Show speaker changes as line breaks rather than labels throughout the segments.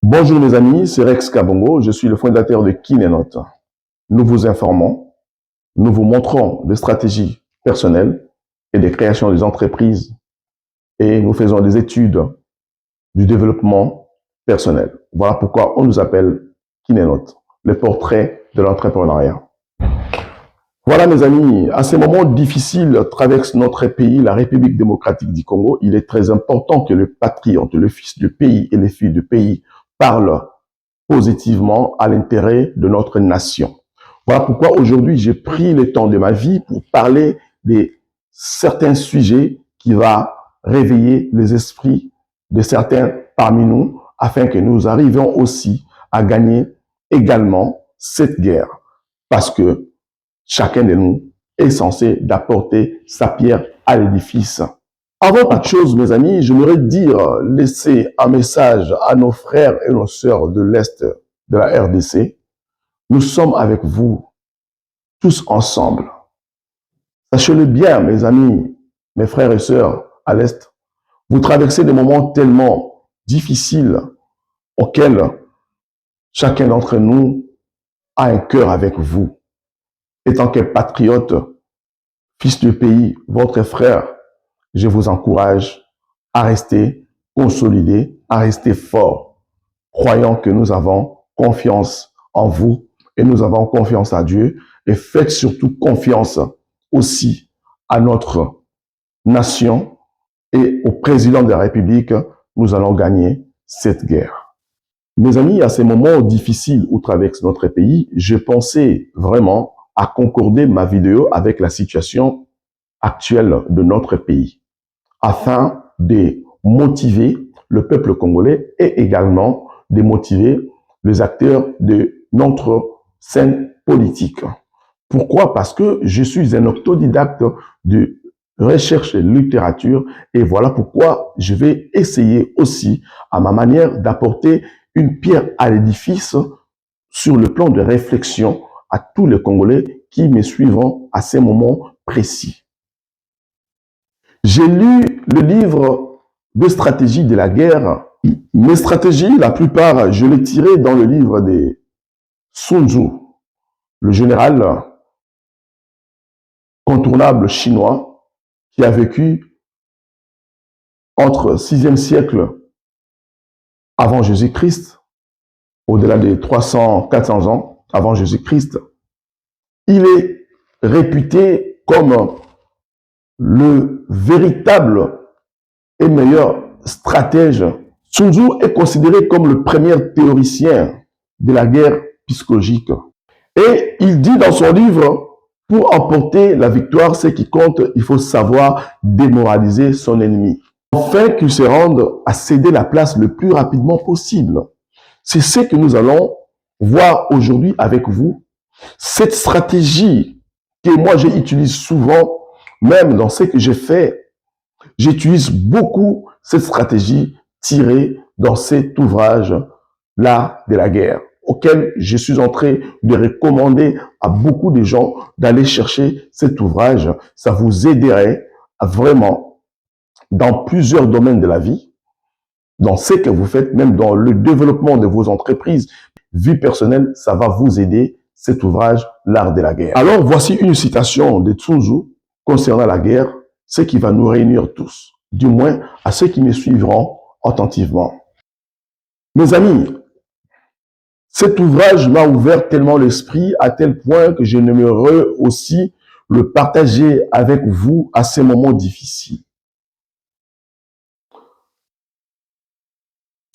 Bonjour mes amis, c'est Rex Kabongo, je suis le fondateur de Kinenote. Nous vous informons, nous vous montrons des stratégies personnelles et des créations des entreprises et nous faisons des études du développement personnel. Voilà pourquoi on nous appelle Kinenote, le portrait de l'entrepreneuriat. Voilà mes amis, à ces moments difficiles traverse notre pays, la République démocratique du Congo. Il est très important que le patriote, le fils du pays et les filles du pays parlent positivement à l'intérêt de notre nation. Voilà pourquoi aujourd'hui j'ai pris le temps de ma vie pour parler de certains sujets qui vont réveiller les esprits de certains parmi nous afin que nous arrivions aussi à gagner également cette guerre. Parce que chacun de nous est censé d'apporter sa pierre à l'édifice. Avant toute chose, mes amis, j'aimerais laisser un message à nos frères et nos sœurs de l'Est de la RDC. Nous sommes avec vous, tous ensemble. Sachez-le bien, mes amis, mes frères et sœurs à l'Est, vous traversez des moments tellement difficiles auxquels chacun d'entre nous a un cœur avec vous. Étant que patriote, fils du pays, votre frère, je vous encourage à rester consolidé, à rester fort, croyant que nous avons confiance en vous et nous avons confiance à Dieu et faites surtout confiance aussi à notre nation et au président de la République. Nous allons gagner cette guerre. Mes amis, à ces moments difficiles où traverse notre pays, je pensais vraiment à concorder ma vidéo avec la situation actuelle de notre pays afin de motiver le peuple congolais et également de motiver les acteurs de notre scène politique. Pourquoi? Parce que je suis un autodidacte de recherche et littérature et voilà pourquoi je vais essayer aussi à ma manière d'apporter une pierre à l'édifice sur le plan de réflexion à tous les Congolais qui me suivront à ces moments précis. J'ai lu le livre de stratégie de la guerre. Mes stratégies, la plupart, je les tiré dans le livre de Sun Tzu, le général contournable chinois qui a vécu entre 6e siècle avant Jésus-Christ, au-delà de 300-400 ans avant Jésus-Christ. Il est réputé comme le véritable et meilleur stratège. Sun Tzu est considéré comme le premier théoricien de la guerre psychologique. Et il dit dans son livre, pour emporter la victoire, ce qui compte, il faut savoir démoraliser son ennemi, afin qu'il se rende à céder la place le plus rapidement possible. C'est ce que nous allons voir aujourd'hui avec vous. Cette stratégie que moi j'utilise souvent, même dans ce que j'ai fait, j'utilise beaucoup cette stratégie tirée dans cet ouvrage, L'art de la guerre, auquel je suis en train de recommander à beaucoup de gens d'aller chercher cet ouvrage. Ça vous aiderait vraiment dans plusieurs domaines de la vie, dans ce que vous faites, même dans le développement de vos entreprises, vie personnelle, ça va vous aider, cet ouvrage, L'art de la guerre. Alors, voici une citation de Sun Tzu concernant la guerre, ce qui va nous réunir tous, du moins à ceux qui me suivront attentivement. Mes amis, cet ouvrage m'a ouvert tellement l'esprit à tel point que je n'aimerais aussi le partager avec vous à ces moments difficiles.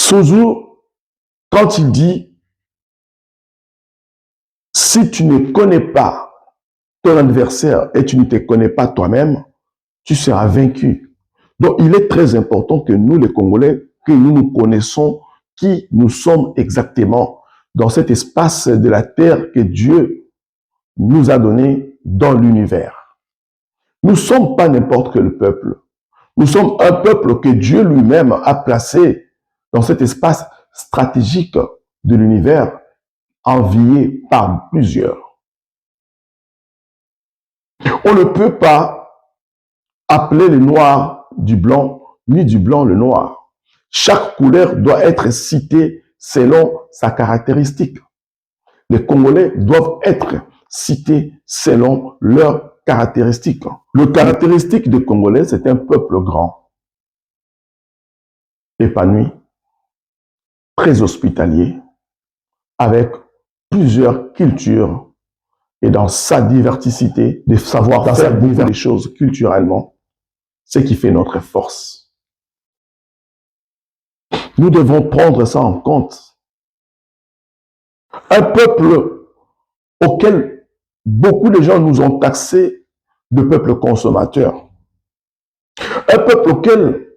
Sun Tzu, quand il dit « Si tu ne connais pas ton adversaire et tu ne te connais pas toi-même, tu seras vaincu. » Donc, il est très important que nous, les Congolais, que nous nous connaissons qui nous sommes exactement dans cet espace de la terre que Dieu nous a donné dans l'univers. Nous ne sommes pas n'importe quel peuple. Nous sommes un peuple que Dieu lui-même a placé dans cet espace stratégique de l'univers, envié par plusieurs. On ne peut pas appeler le noir du blanc, ni du blanc le noir. Chaque couleur doit être citée selon sa caractéristique. Les Congolais doivent être cités selon leurs caractéristiques. Le caractéristique des Congolais, c'est un peuple grand, épanoui, très hospitalier, avec plusieurs cultures et dans sa diversité de savoir-faire, beaucoup de choses culturellement, ce qui fait notre force. Nous devons prendre ça en compte. Un peuple auquel beaucoup de gens nous ont taxés de peuple consommateur. Un peuple auquel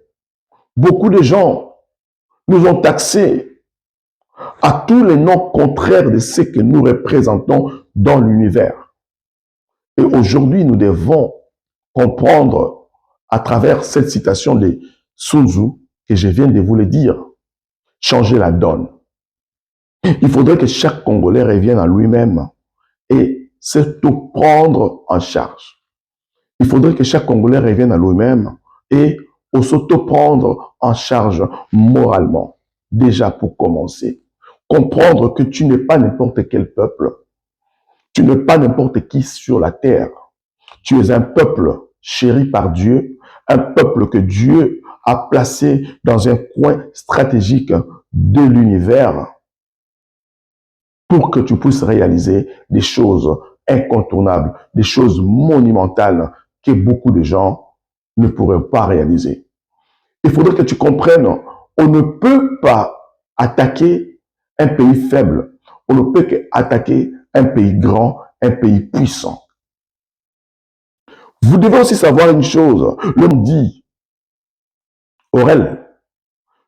beaucoup de gens nous ont taxés à tous les noms contraires de ce que nous représentons dans l'univers. Et aujourd'hui, nous devons comprendre à travers cette citation de Sun Tzu que je viens de vous le dire, changer la donne. Il faudrait que chaque Congolais revienne à lui-même et s'auto-prendre en charge. Il faudrait que chaque Congolais revienne à lui-même et s'auto-prendre en charge moralement. Déjà pour commencer, comprendre que tu n'es pas n'importe quel peuple. Tu n'es pas n'importe qui sur la terre. Tu es un peuple chéri par Dieu, un peuple que Dieu a placé dans un coin stratégique de l'univers pour que tu puisses réaliser des choses incontournables, des choses monumentales que beaucoup de gens ne pourraient pas réaliser. Il faudrait que tu comprennes, on ne peut pas attaquer un pays faible, on ne peut qu'attaquer un pays grand, un pays puissant. Vous devez aussi savoir une chose, l'homme dit, Aurel,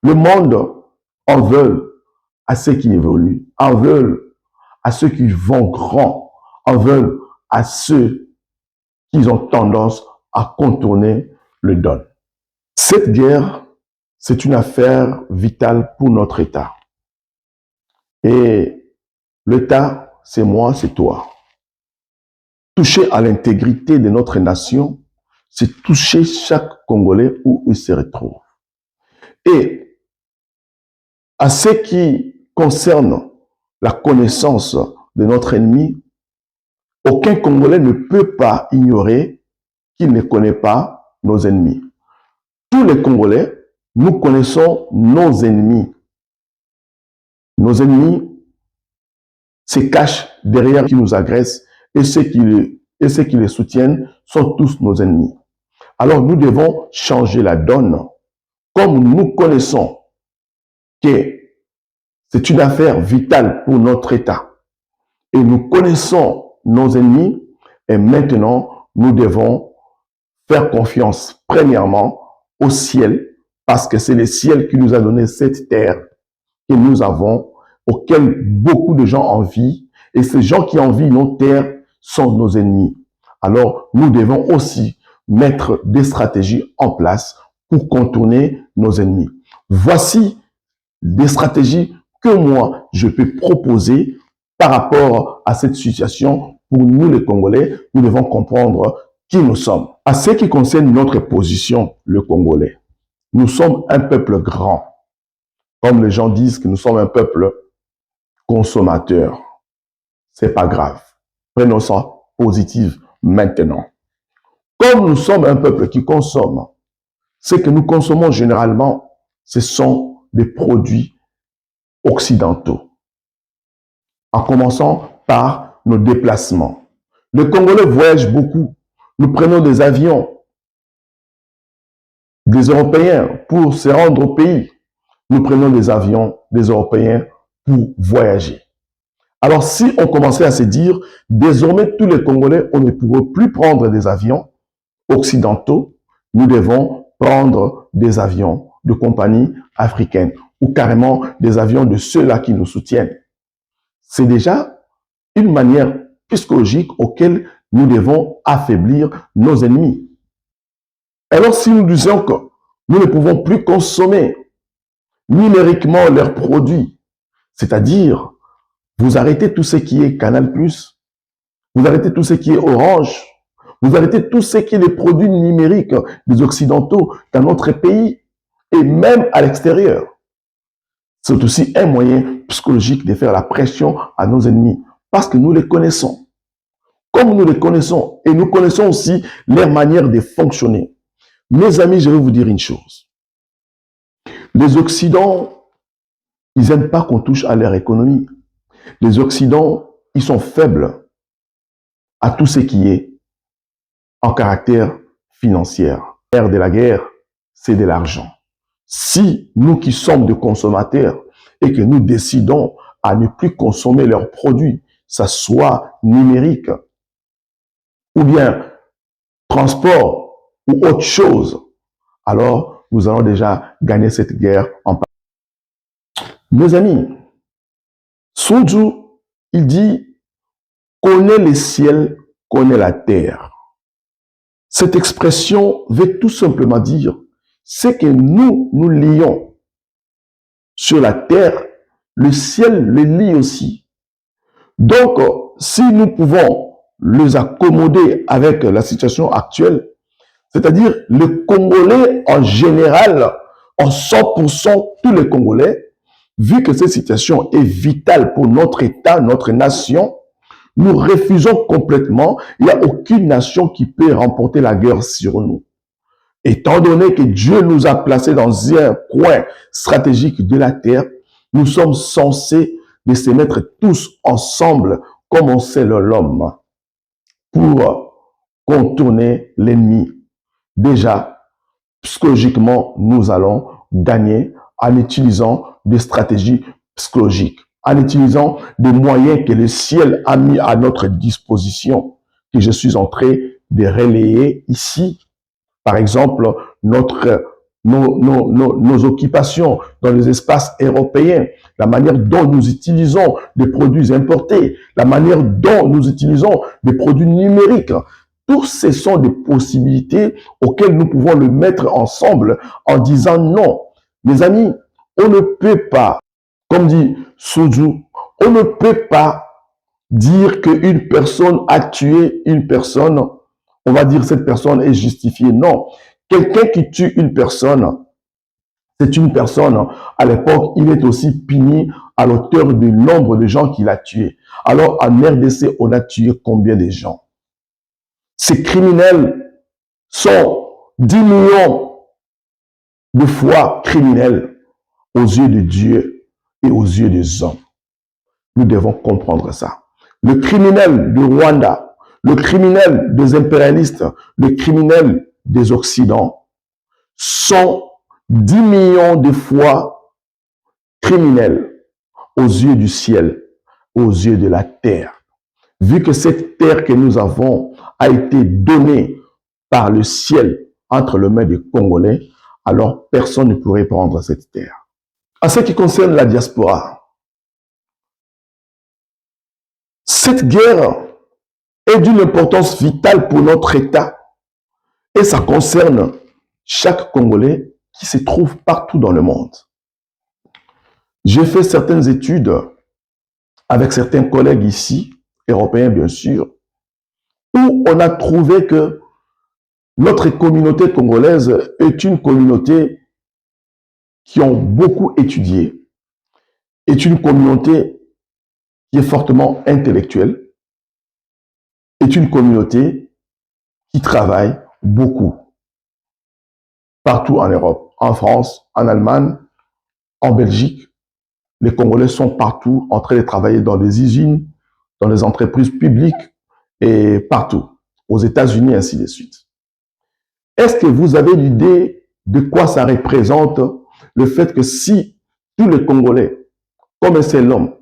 le monde en veut à ceux qui évoluent, en veulent à ceux qui vont grand, en veulent à ceux qui ont tendance à contourner le don. Cette guerre, c'est une affaire vitale pour notre État. Et l'État, c'est moi, c'est toi. Toucher à l'intégrité de notre nation, c'est toucher chaque Congolais où il se retrouve. Et à ce qui concerne la connaissance de notre ennemi, aucun Congolais ne peut pas ignorer qu'il ne connaît pas nos ennemis. Tous les Congolais, nous connaissons nos ennemis. Nos ennemis se cachent derrière qui nous agressent et ceux qui les soutiennent sont tous nos ennemis. Alors nous devons changer la donne. Comme nous connaissons que c'est une affaire vitale pour notre État et nous connaissons nos ennemis et maintenant nous devons faire confiance premièrement au ciel parce que c'est le ciel qui nous a donné cette terre que nous avons, auquel beaucoup de gens envient et ces gens qui envient nos terres sont nos ennemis. Alors nous devons aussi mettre des stratégies en place pour contourner nos ennemis. Voici des stratégies que moi, je peux proposer par rapport à cette situation. Pour nous, les Congolais, nous devons comprendre qui nous sommes. À ce qui concerne notre position, le Congolais, nous sommes un peuple grand. Comme les gens disent que nous sommes un peuple consommateur. C'est pas grave. Prenons ça positif maintenant. Comme nous sommes un peuple qui consomme, ce que nous consommons généralement, ce sont des produits occidentaux. En commençant par nos déplacements. Les Congolais voyagent beaucoup. Nous prenons des avions des Européens pour se rendre au pays. Nous prenons des avions des Européens pour voyager. Alors si on commençait à se dire, désormais tous les Congolais, on ne pourra plus prendre des avions occidentaux, nous devons prendre des avions de compagnies africaines ou carrément des avions de ceux-là qui nous soutiennent. C'est déjà une manière psychologique auquel nous devons affaiblir nos ennemis. Alors si nous disons que nous ne pouvons plus consommer numériquement leurs produits, c'est-à-dire vous arrêtez tout ce qui est Canal+, vous arrêtez tout ce qui est Orange, vous arrêtez tout ce qui est des produits numériques des Occidentaux dans notre pays et même à l'extérieur. C'est aussi un moyen psychologique de faire la pression à nos ennemis, parce que nous les connaissons. Comme nous les connaissons, et nous connaissons aussi leur manière de fonctionner. Mes amis, je vais vous dire une chose. Les Occidents, ils n'aiment pas qu'on touche à leur économie. Les Occidents, ils sont faibles à tout ce qui est en caractère financier. L'ère de la guerre, c'est de l'argent. Si nous qui sommes des consommateurs et que nous décidons à ne plus consommer leurs produits, ça soit numérique ou bien transport ou autre chose, alors nous allons déjà gagner cette guerre en partie. Mes amis, Sun Tzu, il dit, connais les ciels, connais la terre. Cette expression veut tout simplement dire, c'est que nous lions sur la terre, le ciel le lie aussi. Donc, si nous pouvons les accommoder avec la situation actuelle, c'est-à-dire les Congolais en général, en 100%, tous les Congolais, vu que cette situation est vitale pour notre État, notre nation, nous refusons complètement. Il n'y a aucune nation qui peut remporter la guerre sur nous. Étant donné que Dieu nous a placés dans un coin stratégique de la terre, nous sommes censés de se mettre tous ensemble, comme on sait l'homme, pour contourner l'ennemi. Déjà, psychologiquement, nous allons gagner en utilisant des stratégies psychologiques, en utilisant des moyens que le ciel a mis à notre disposition, que je suis en train de relayer ici. Par exemple, nos occupations dans les espaces européens, la manière dont nous utilisons des produits importés, la manière dont nous utilisons des produits numériques. Tous ces sont des possibilités auxquelles nous pouvons le mettre ensemble en disant non. Mes amis, on ne peut pas, comme dit Sun Tzu, on ne peut pas dire qu'une personne a tué une personne, on va dire cette personne est justifiée. Non. Quelqu'un qui tue une personne, c'est une personne, à l'époque, il est aussi puni à l'auteur du nombre de gens qu'il a tués. Alors, en RDC, on a tué combien de gens? Ces criminels sont 10 millions de fois criminels aux yeux de Dieu et aux yeux des hommes. Nous devons comprendre ça. Le criminel du Rwanda, le criminel des impérialistes, le criminel des Occidents sont 10 millions de fois criminels aux yeux du ciel, aux yeux de la terre. Vu que cette terre que nous avons a été donnée par le ciel entre les mains des Congolais, alors personne ne pourrait prendre cette terre. En ce qui concerne la diaspora, cette guerre est d'une importance vitale pour notre État et ça concerne chaque Congolais qui se trouve partout dans le monde. J'ai fait certaines études avec certains collègues ici, européens bien sûr, où on a trouvé que notre communauté congolaise est une communauté qui ont beaucoup étudié, est une communauté qui est fortement intellectuelle, est une communauté qui travaille beaucoup, partout en Europe, en France, en Allemagne, en Belgique. Les Congolais sont partout en train de travailler dans des usines, dans les entreprises publiques et partout, aux États-Unis, ainsi de suite. Est-ce que vous avez l'idée de quoi ça représente le fait que si tous les Congolais, comme un seul homme,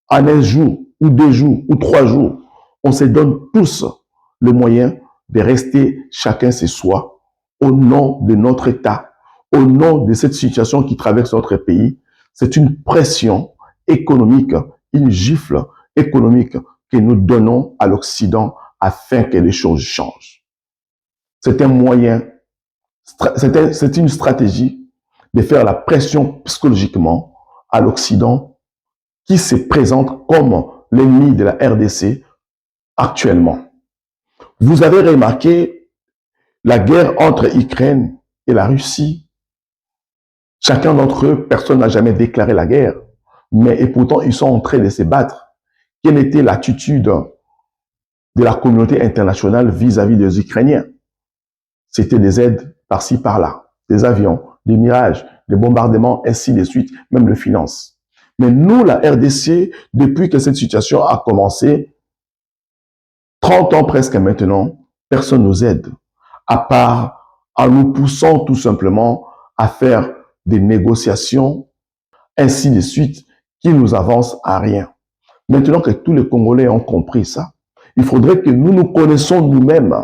en un jour, ou 2 jours, ou 3 jours, on se donne tous le moyen de rester chacun chez soi au nom de notre État, au nom de cette situation qui traverse notre pays, c'est une pression économique, une gifle économique que nous donnons à l'Occident afin que les choses changent. C'est un moyen, c'est une stratégie de faire la pression psychologiquement à l'Occident qui se présente comme l'ennemi de la RDC actuellement. Vous avez remarqué la guerre entre l'Ukraine et la Russie. Chacun d'entre eux, personne n'a jamais déclaré la guerre, et pourtant ils sont en train de se battre. Quelle était l'attitude de la communauté internationale vis-à-vis des Ukrainiens? C'était des aides par-ci, par-là, des avions, des mirages, des bombardements, ainsi de suite, même de finances. Mais nous, la RDC, depuis que cette situation a commencé, 30 ans presque maintenant, personne ne nous aide, à part en nous poussant tout simplement à faire des négociations, ainsi de suite, qui nous avancent à rien. Maintenant que tous les Congolais ont compris ça, il faudrait que nous nous connaissons nous-mêmes.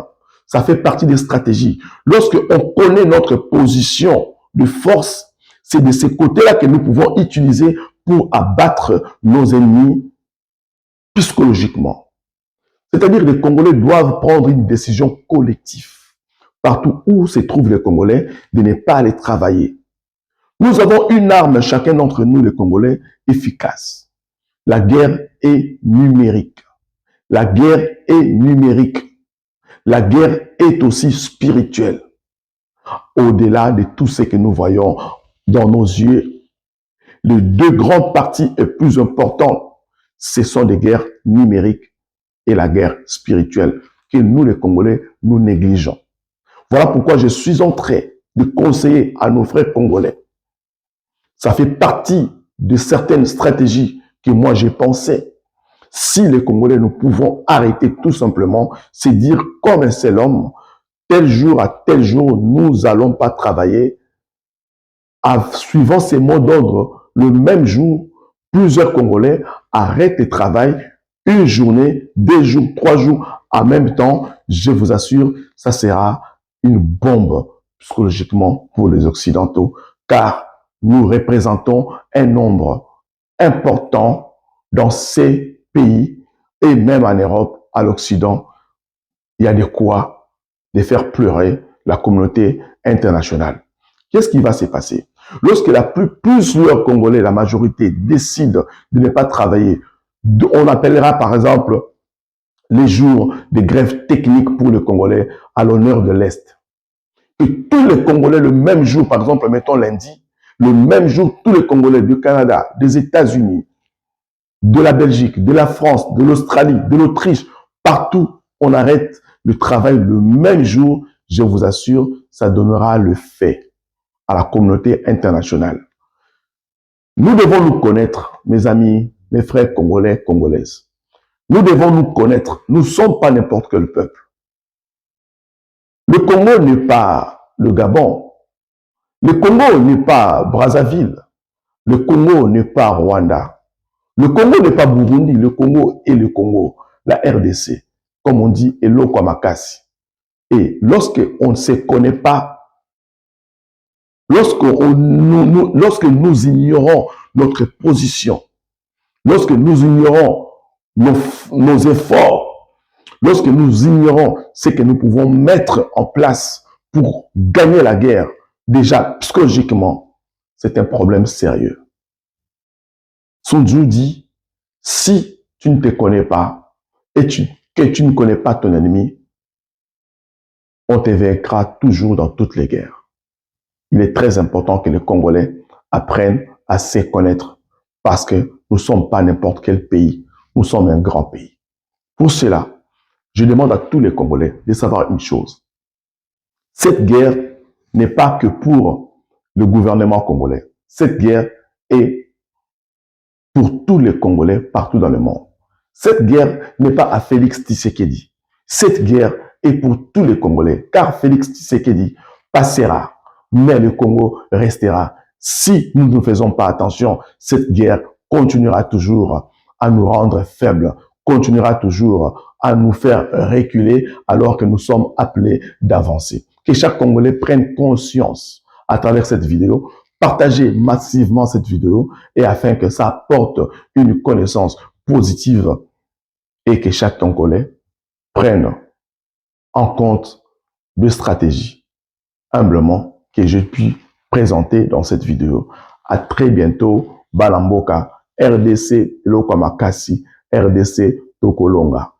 Ça fait partie des stratégies. Lorsque on connaît notre position de force, c'est de ces côtés-là que nous pouvons utiliser pour abattre nos ennemis psychologiquement. C'est-à-dire que les Congolais doivent prendre une décision collective, partout où se trouvent les Congolais, de ne pas aller travailler. Nous avons une arme, chacun d'entre nous, les Congolais, efficace. La guerre est numérique. La guerre est numérique. La guerre est aussi spirituelle. Au-delà de tout ce que nous voyons dans nos yeux, les deux grandes parties les plus importantes, ce sont des guerres numériques et la guerre spirituelle que nous, les Congolais, nous négligeons. Voilà pourquoi je suis en train de conseiller à nos frères congolais. Ça fait partie de certaines stratégies que moi j'ai pensées. Si les Congolais, nous pouvons arrêter tout simplement, c'est dire comme un seul homme, tel jour à tel jour, nous n'allons pas travailler. Suivant ces mots d'ordre, le même jour, plusieurs Congolais arrêtent le travail, une journée, 2 jours, 3 jours, en même temps, je vous assure, ça sera une bombe psychologiquement pour les Occidentaux, car nous représentons un nombre important dans ces pays et même en Europe, à l'Occident, il y a de quoi de faire pleurer la communauté internationale. Qu'est-ce qui va se passer? Lorsque plusieurs Congolais, la majorité, décident de ne pas travailler, on appellera par exemple les jours de grève technique pour les Congolais à l'honneur de l'Est. Et tous les Congolais, le même jour, par exemple, mettons lundi, le même jour, tous les Congolais du Canada, des États-Unis, de la Belgique, de la France, de l'Australie, de l'Autriche, partout, on arrête le travail le même jour. Je vous assure, ça donnera le fait à la communauté internationale. Nous devons nous connaître, mes amis, mes frères congolais, congolaises. Nous devons nous connaître. Nous ne sommes pas n'importe quel peuple. Le Congo n'est pas le Gabon. Le Congo n'est pas Brazzaville. Le Congo n'est pas Rwanda. Le Congo n'est pas Burundi. Le Congo est le Congo, la RDC. Comme on dit, Eloko Makasi. Et lorsque on ne se connaît pas, lorsque nous ignorons notre position, lorsque nous ignorons nos efforts, lorsque nous ignorons ce que nous pouvons mettre en place pour gagner la guerre, déjà psychologiquement, c'est un problème sérieux. Sun Tzu dit, si tu ne te connais pas et que tu ne connais pas ton ennemi, on te vaincra toujours dans toutes les guerres. Il est très important que les Congolais apprennent à se connaître parce que nous ne sommes pas n'importe quel pays, nous sommes un grand pays. Pour cela, je demande à tous les Congolais de savoir une chose. Cette guerre n'est pas que pour le gouvernement congolais. Cette guerre est pour tous les Congolais partout dans le monde. Cette guerre n'est pas à Félix Tshisekedi. Cette guerre est pour tous les Congolais, car Félix Tshisekedi passera, mais le Congo restera. Si nous ne faisons pas attention, cette guerre continuera toujours à nous rendre faibles, continuera toujours à nous faire reculer alors que nous sommes appelés d'avancer. Que chaque Congolais prenne conscience à travers cette vidéo, partagez massivement cette vidéo et afin que ça apporte une connaissance positive et que chaque Congolais prenne en compte de stratégies humblement que je puis présenter dans cette vidéo. À très bientôt. Balamboka, RDC Eloko Makasi, RDC Tokolonga.